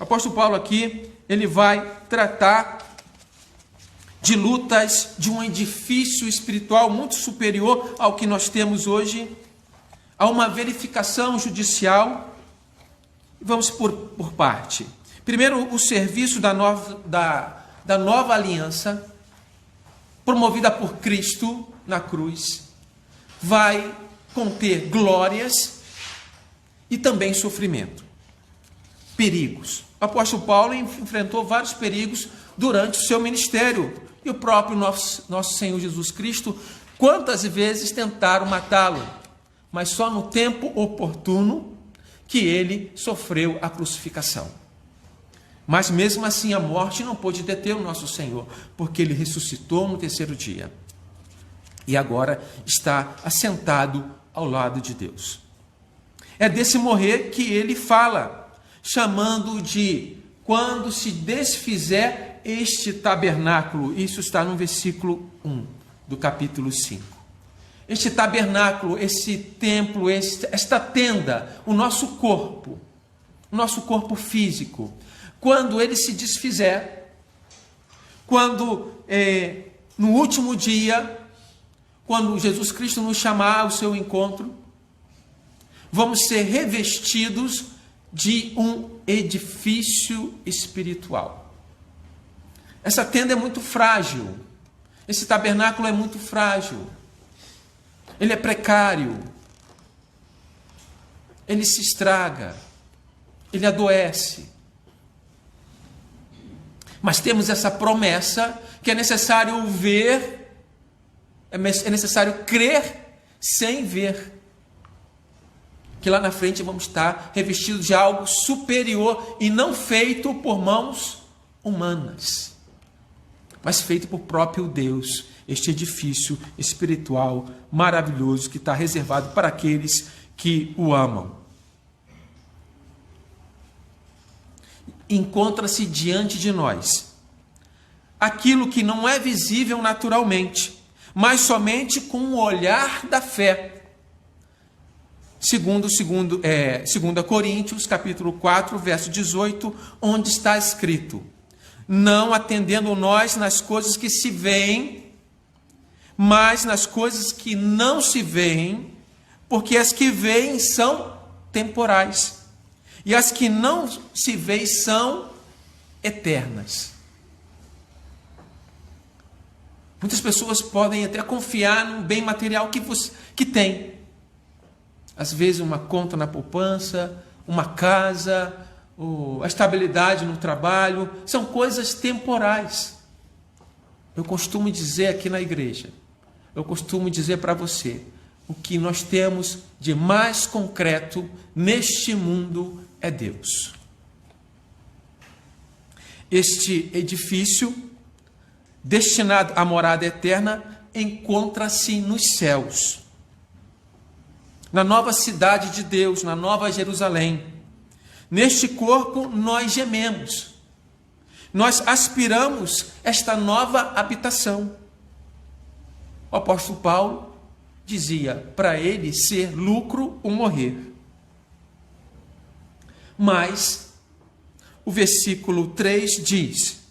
apóstolo Paulo aqui, ele vai tratar de lutas de um edifício espiritual muito superior ao que nós temos hoje, a uma verificação judicial. Vamos por parte. Primeiro, o serviço da nova aliança, promovida por Cristo na cruz, vai conter glórias e também sofrimento, perigos. O apóstolo Paulo enfrentou vários perigos durante o seu ministério, e o próprio nosso Senhor Jesus Cristo, quantas vezes tentaram matá-lo, mas só no tempo oportuno que ele sofreu a crucificação. Mas mesmo assim a morte não pôde deter o nosso Senhor, porque ele ressuscitou no terceiro dia. E agora está assentado ao lado de Deus. É desse morrer que ele fala, chamando de quando se desfizer este tabernáculo. Isso está no versículo 1 do capítulo 5. Este tabernáculo, esse templo, esta tenda, o nosso corpo físico, quando ele se desfizer, quando no último dia, quando Jesus Cristo nos chamar ao seu encontro, vamos ser revestidos de um edifício espiritual. Essa tenda é muito frágil, esse tabernáculo é muito frágil, ele é precário, ele se estraga, ele adoece. Mas temos essa promessa que é necessário ver, é necessário crer sem ver. Que lá na frente vamos estar revestidos de algo superior e não feito por mãos humanas, mas feito por próprio Deus, este edifício espiritual maravilhoso que está reservado para aqueles que o amam. Encontra-se diante de nós aquilo que não é visível naturalmente, mas somente com o olhar da fé. Segundo 2 Coríntios, capítulo 4, verso 18, onde está escrito: não atendendo nós nas coisas que se veem, mas nas coisas que não se veem, porque as que veem são temporais, e as que não se veem são eternas. Muitas pessoas podem até confiar num bem material que tem. Às vezes uma conta na poupança, uma casa, a estabilidade no trabalho, são coisas temporais. Eu costumo dizer aqui na igreja, eu costumo dizer para você, o que nós temos de mais concreto neste mundo é Deus. Este edifício, destinado à morada eterna, encontra-se nos céus, na nova cidade de Deus, na nova Jerusalém. Neste corpo nós gememos, nós aspiramos esta nova habitação. O apóstolo Paulo dizia para ele ser lucro o morrer. Mas o versículo 3 diz: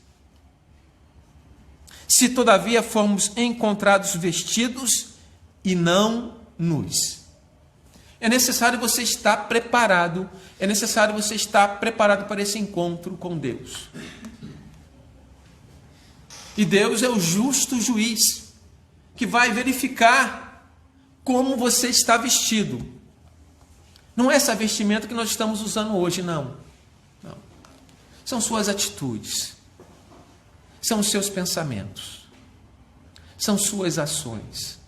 se todavia formos encontrados vestidos e não nus. É necessário você estar preparado, para esse encontro com Deus. E Deus é o justo juiz, que vai verificar como você está vestido. Não é essa vestimenta que nós estamos usando hoje, não. São suas atitudes, são os seus pensamentos, são suas ações,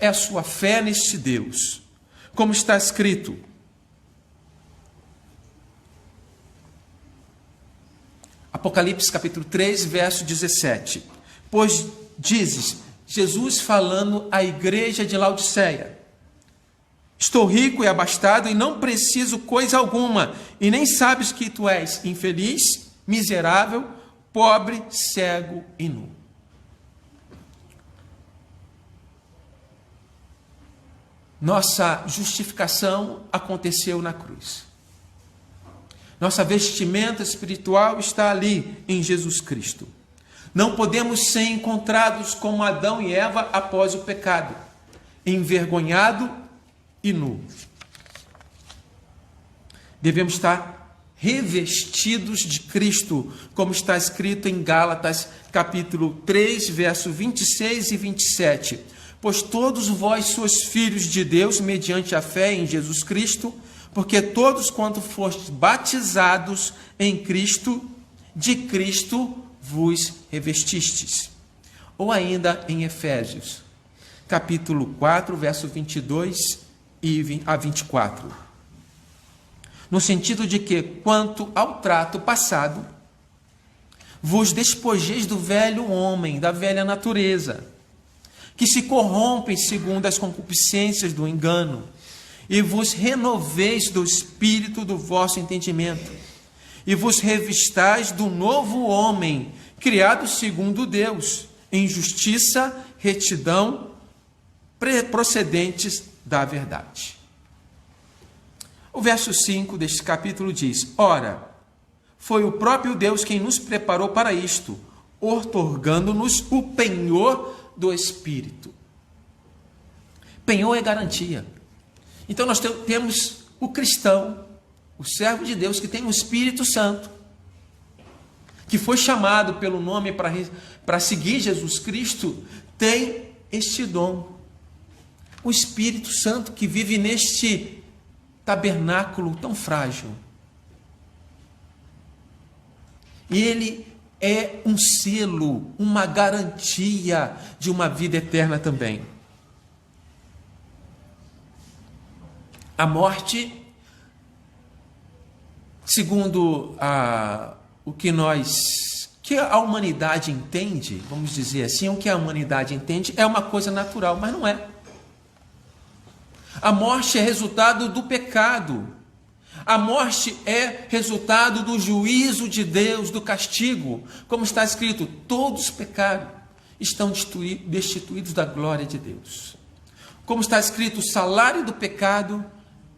é a sua fé neste Deus. Como está escrito: Apocalipse capítulo 3, verso 17. Pois dizes, Jesus falando à igreja de Laodiceia: estou rico e abastado e não preciso coisa alguma, e nem sabes que tu és infeliz, miserável, pobre, cego e nu. Nossa justificação aconteceu na cruz. Nossa vestimenta espiritual está ali em Jesus Cristo. Não podemos ser encontrados como Adão e Eva após o pecado, envergonhado e nu. Devemos estar revestidos de Cristo, como está escrito em Gálatas, capítulo 3, verso 26 e 27. Pois todos vós sois filhos de Deus, mediante a fé em Jesus Cristo, porque todos quanto fostes batizados em Cristo, de Cristo vos revestistes. Ou ainda em Efésios, capítulo 4, verso 22 a 24. No sentido de que, quanto ao trato passado, vos despojeis do velho homem, da velha natureza, que se corrompem segundo as concupiscências do engano, e vos renoveis do espírito do vosso entendimento, e vos revistais do novo homem, criado segundo Deus, em justiça, retidão, procedentes da verdade. O verso 5 deste capítulo diz: Ora, foi o próprio Deus quem nos preparou para isto, outorgando-nos o penhor do Espírito. Penhor é garantia. Então nós temos o cristão, o servo de Deus, que tem o Espírito Santo, que foi chamado pelo nome para seguir Jesus Cristo, tem este dom. O Espírito Santo que vive neste tabernáculo tão frágil. E ele é um selo, uma garantia de uma vida eterna também. A morte, segundo o que a humanidade entende, vamos dizer assim, o que a humanidade entende é uma coisa natural, mas não é. A morte é resultado do pecado. A morte é resultado do juízo de Deus, do castigo. Como está escrito, todos pecaram, estão destituídos da glória de Deus. Como está escrito, o salário do pecado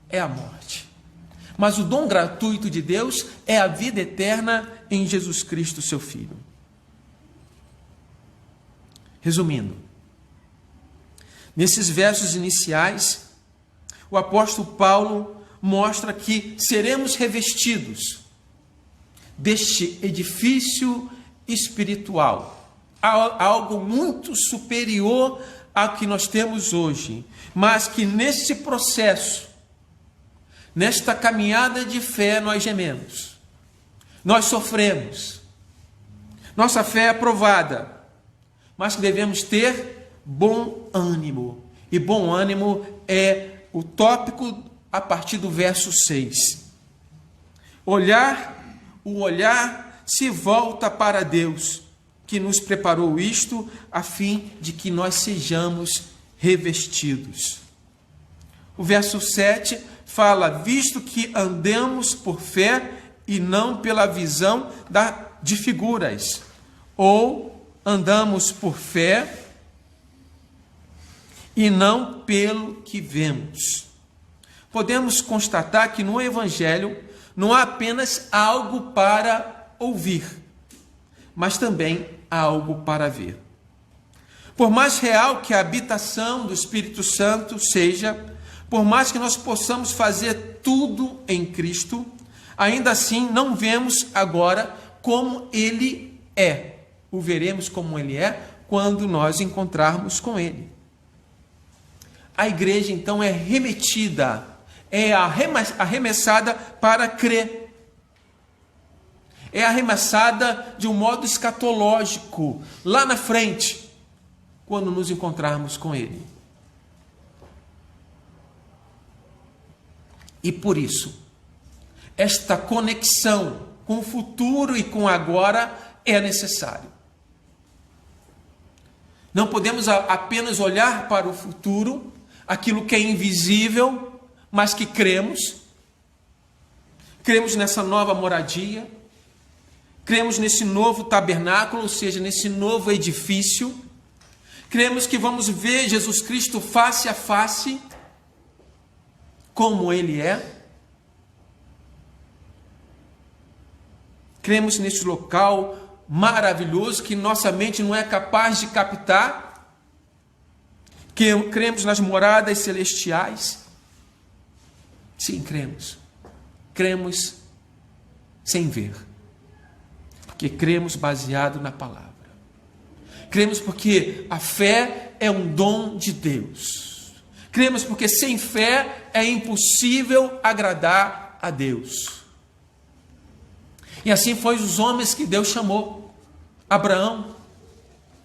é a morte. Mas o dom gratuito de Deus é a vida eterna em Jesus Cristo, seu Filho. Resumindo, nesses versos iniciais, o apóstolo Paulo mostra que seremos revestidos deste edifício espiritual, algo muito superior ao que nós temos hoje, mas que nesse processo, nesta caminhada de fé, nós gememos, nós sofremos, nossa fé é aprovada, mas que devemos ter bom ânimo, e bom ânimo é o tópico a partir do verso 6. O olhar se volta para Deus, que nos preparou isto, a fim de que nós sejamos revestidos. O verso 7 fala, visto que andemos por fé e não pela visão de figuras, ou andamos por fé e não pelo que vemos. Podemos constatar que no Evangelho não há apenas algo para ouvir, mas também há algo para ver. Por mais real que a habitação do Espírito Santo seja, por mais que nós possamos fazer tudo em Cristo, ainda assim não vemos agora como Ele é. O veremos como Ele é quando nós encontrarmos com Ele. A igreja, então, é remetida, é arremessada para crer. É arremessada de um modo escatológico, lá na frente, quando nos encontrarmos com Ele. E por isso, esta conexão com o futuro e com o agora é necessário. Não podemos apenas olhar para o futuro, aquilo que é invisível, mas que cremos. Cremos nessa nova moradia, cremos nesse novo tabernáculo, ou seja, nesse novo edifício. Cremos que vamos ver Jesus Cristo face a face, como Ele é. Cremos nesse local maravilhoso que nossa mente não é capaz de captar. Cremos nas moradas celestiais. Sim, cremos. Cremos sem ver. Porque cremos baseado na palavra. Cremos porque a fé é um dom de Deus. Cremos porque sem fé é impossível agradar a Deus. E assim foi os homens que Deus chamou. Abraão,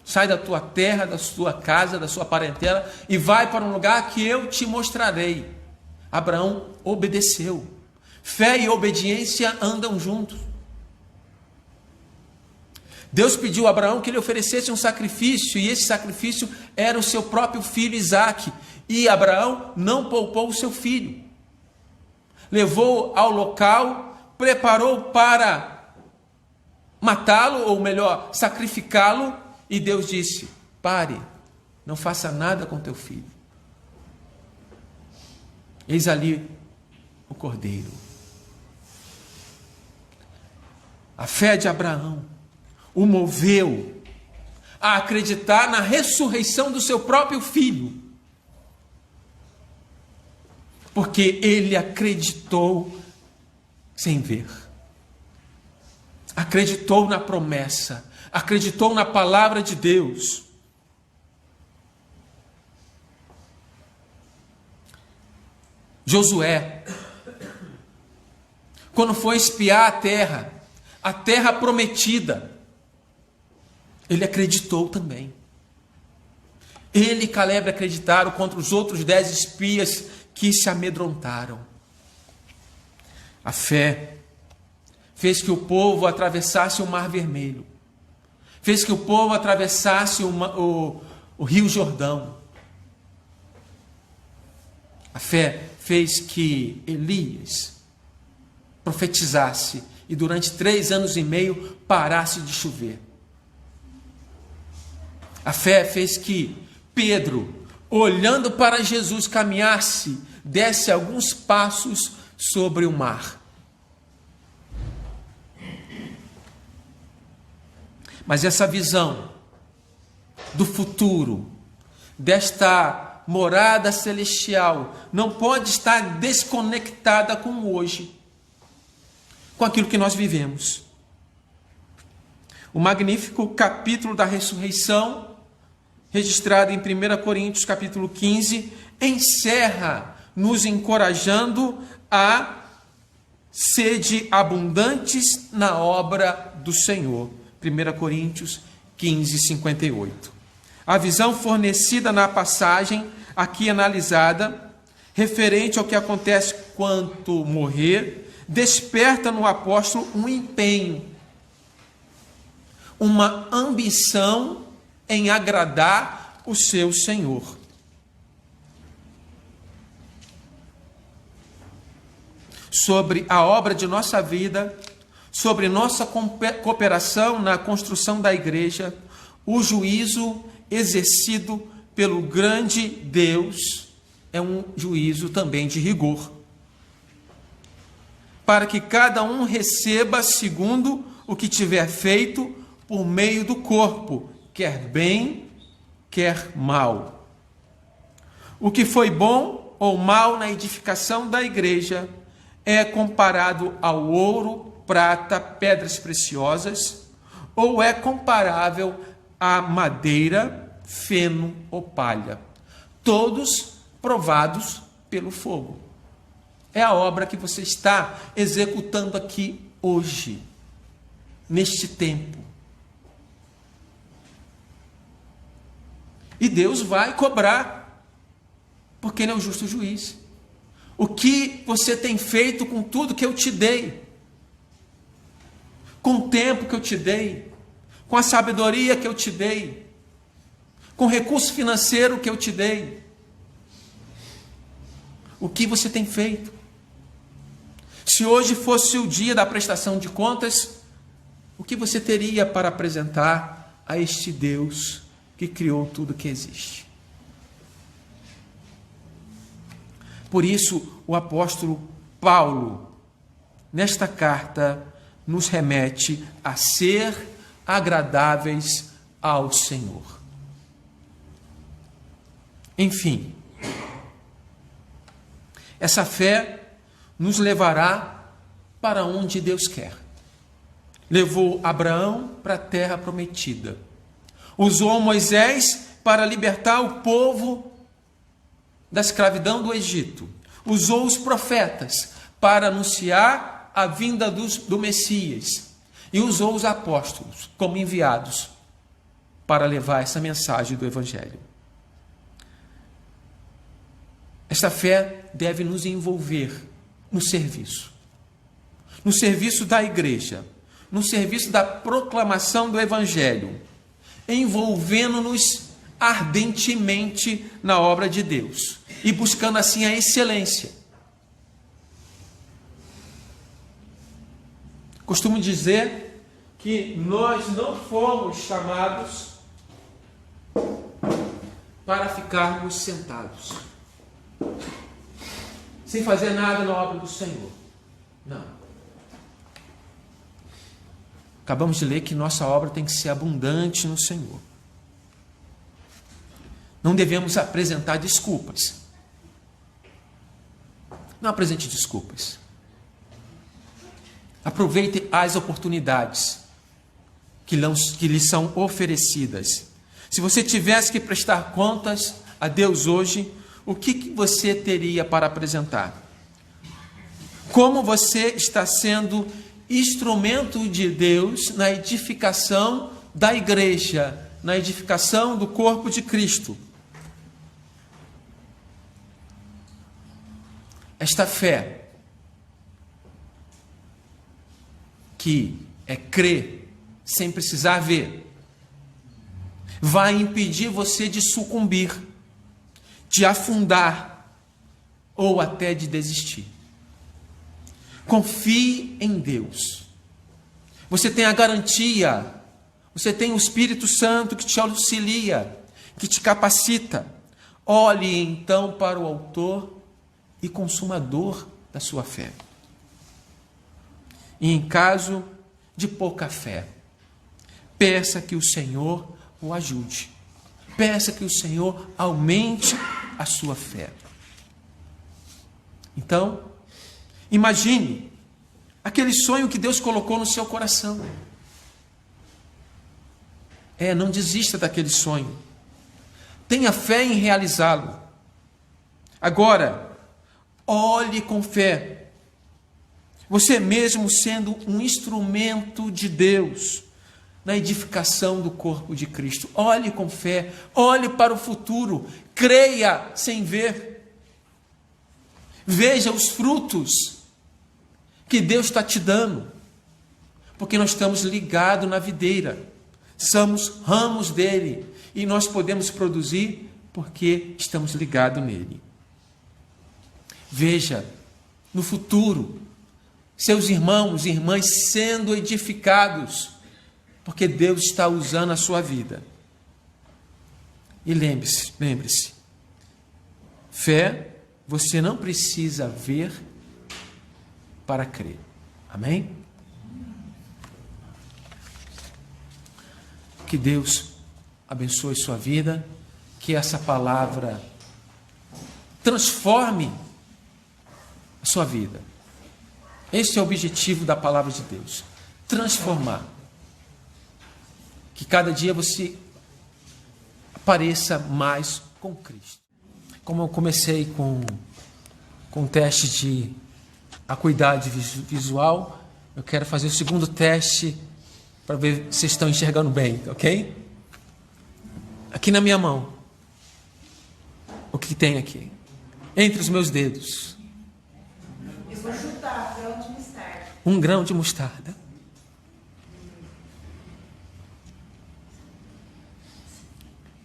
sai da tua terra, da sua casa, da sua parentela e vai para um lugar que eu te mostrarei. Abraão obedeceu. Fé e obediência andam juntos. Deus pediu a Abraão que ele oferecesse um sacrifício, e esse sacrifício era o seu próprio filho Isaque. E Abraão não poupou o seu filho. Levou ao local, preparou para matá-lo, ou melhor, sacrificá-lo, e Deus disse: pare, não faça nada com teu filho. Eis ali o cordeiro. A fé de Abraão o moveu a acreditar na ressurreição do seu próprio filho, porque ele acreditou sem ver, acreditou na promessa, acreditou na palavra de Deus. Josué, quando foi espiar a terra prometida, ele acreditou também. Ele e Caleb acreditaram contra os outros 10 espias que se amedrontaram. A fé fez que o povo atravessasse o Mar Vermelho. Fez que o povo atravessasse o Rio Jordão. A fé fez que Elias profetizasse e durante 3 anos e meio parasse de chover. A fé fez que Pedro, olhando para Jesus, caminhasse, desse alguns passos sobre o mar. Mas essa visão do futuro, desta morada celestial, não pode estar desconectada com o hoje, com aquilo que nós vivemos. O magnífico capítulo da ressurreição, registrado em 1 Coríntios capítulo 15, encerra nos encorajando a sede abundantes na obra do Senhor. 1 Coríntios 15, 58. A visão fornecida na passagem aqui analisada, referente ao que acontece quanto morrer, desperta no apóstolo um empenho, uma ambição em agradar o seu Senhor. Sobre a obra de nossa vida, sobre nossa cooperação na construção da igreja, o juízo exercido pelo grande Deus é um juízo também de rigor, para que cada um receba segundo o que tiver feito por meio do corpo, quer bem, quer mal. O que foi bom ou mal na edificação da igreja é comparado ao ouro, prata, pedras preciosas, ou é comparável à madeira, feno ou palha, todos provados pelo fogo. É a obra que você está executando aqui hoje, neste tempo. E Deus vai cobrar, porque Ele é o justo juiz. O que você tem feito com tudo que eu te dei? Com o tempo que eu te dei? Com a sabedoria que eu te dei? Com o recurso financeiro que eu te dei? O que você tem feito? Se hoje fosse o dia da prestação de contas, o que você teria para apresentar a este Deus que criou tudo que existe? Por isso, o apóstolo Paulo, nesta carta, nos remete a ser agradáveis ao Senhor. Enfim, essa fé nos levará para onde Deus quer. Levou Abraão para a terra prometida. Usou Moisés para libertar o povo da escravidão do Egito. Usou os profetas para anunciar a vinda do Messias. E usou os apóstolos como enviados para levar essa mensagem do Evangelho. Esta fé deve nos envolver no serviço da igreja, no serviço da proclamação do Evangelho, envolvendo-nos ardentemente na obra de Deus e buscando assim a excelência. Costumo dizer que nós não fomos chamados para ficarmos sentados, sem fazer nada na obra do Senhor. Não. Acabamos de ler que nossa obra tem que ser abundante no Senhor. Não devemos apresentar desculpas. Não apresente desculpas. Aproveite as oportunidades que lhe são oferecidas. Se você tivesse que prestar contas a Deus hoje, o que você teria para apresentar? Como você está sendo instrumento de Deus na edificação da igreja, na edificação do corpo de Cristo? Esta fé, que é crer sem precisar ver, vai impedir você de sucumbir, de afundar ou até de desistir. Confie em Deus. Você tem a garantia, você tem o Espírito Santo que te auxilia, que te capacita. Olhe então para o autor e consumador da sua fé. E em caso de pouca fé, peça que o Senhor o ajude. Peça que o Senhor aumente a sua fé. Então, imagine aquele sonho que Deus colocou no seu coração. Não desista daquele sonho. Tenha fé em realizá-lo. Agora, olhe com fé. Você mesmo sendo um instrumento de Deus na edificação do corpo de Cristo. Olhe com fé, olhe para o futuro, creia sem ver. Veja os frutos que Deus está te dando, porque nós estamos ligados na videira, somos ramos dele, e nós podemos produzir porque estamos ligados nele. Veja no futuro seus irmãos e irmãs sendo edificados, porque Deus está usando a sua vida. E lembre-se, fé, você não precisa ver para crer. Amém? Que Deus abençoe sua vida, que essa palavra transforme a sua vida. Esse é o objetivo da palavra de Deus, transformar. Que cada dia você pareça mais com Cristo. Como eu comecei com teste de acuidade visual, eu quero fazer o segundo teste para ver se vocês estão enxergando bem, ok? Aqui na minha mão, o que tem aqui? Entre os meus dedos. Eu vou chutar, grão de mostarda. Um grão de mostarda.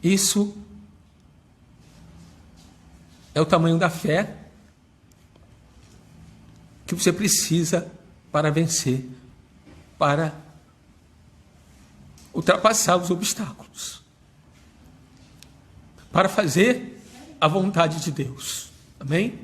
Isso é o tamanho da fé que você precisa para vencer, para ultrapassar os obstáculos, para fazer a vontade de Deus. Amém?